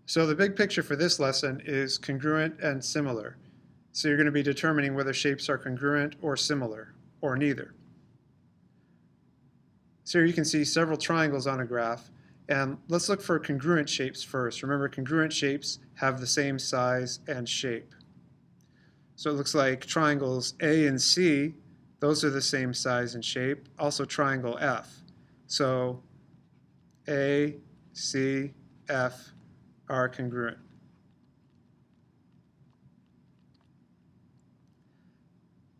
So the big picture for this lesson is congruent and similar. So you're going to be determining whether shapes are congruent or similar, or neither. So here you can see several triangles on a graph, and let's look for congruent shapes first. Remember, congruent shapes have the same size and shape. So it looks like triangles A and C, those are the same size and shape. Also triangle F. So A, C, F are congruent.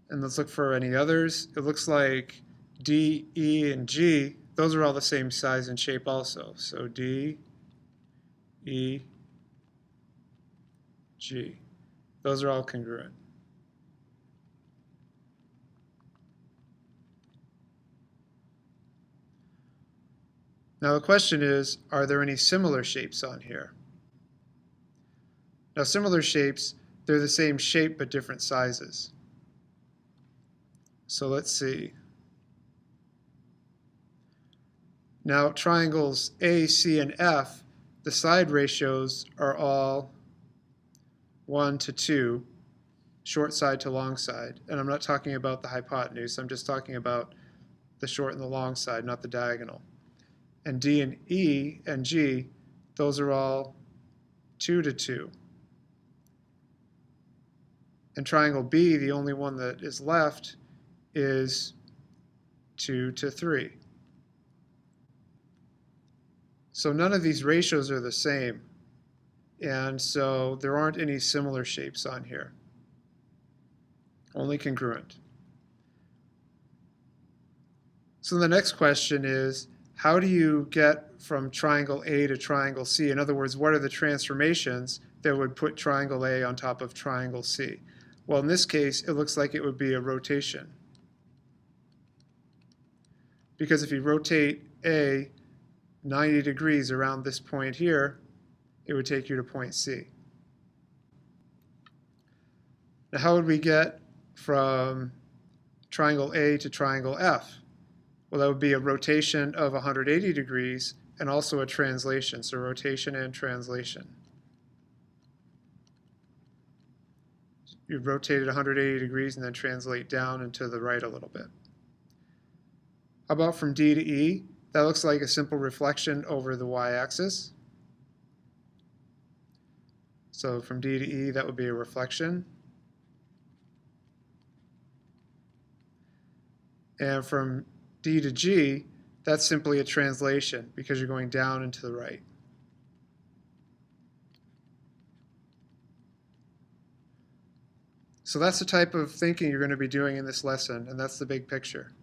And let's look for any others. It looks like D, E, and G, those are all the same size and shape also. So D, E, G, those are all congruent. Now the question is, are there any similar shapes on here? Now similar shapes, they're the same shape but different sizes. So let's see. Now triangles A, C, and F, the side ratios are all 1 to 2, short side to long side. And I'm not talking about the hypotenuse, I'm just talking about the short and the long side, not the diagonal. And D and E and G, those are all 2 to 2. And triangle B, the only one that is left, is 2 to 3. So none of these ratios are the same, and so there aren't any similar shapes on here, only congruent. So the next question is, how do you get from triangle A to triangle C? In other words, what are the transformations that would put triangle A on top of triangle C? Well, in this case, it looks like it would be a rotation. Because if you rotate A 90 degrees around this point here, it would take you to point C. Now, how would we get from triangle A to triangle F? Well, that would be a rotation of 180 degrees and also a translation, so rotation and translation. You rotate it 180 degrees and then translate down and to the right a little bit. How about from D to E? That looks like a simple reflection over the y-axis. So from D to E, that would be a reflection. And from D to G, that's simply a translation because you're going down and to the right. So that's the type of thinking you're going to be doing in this lesson, and that's the big picture.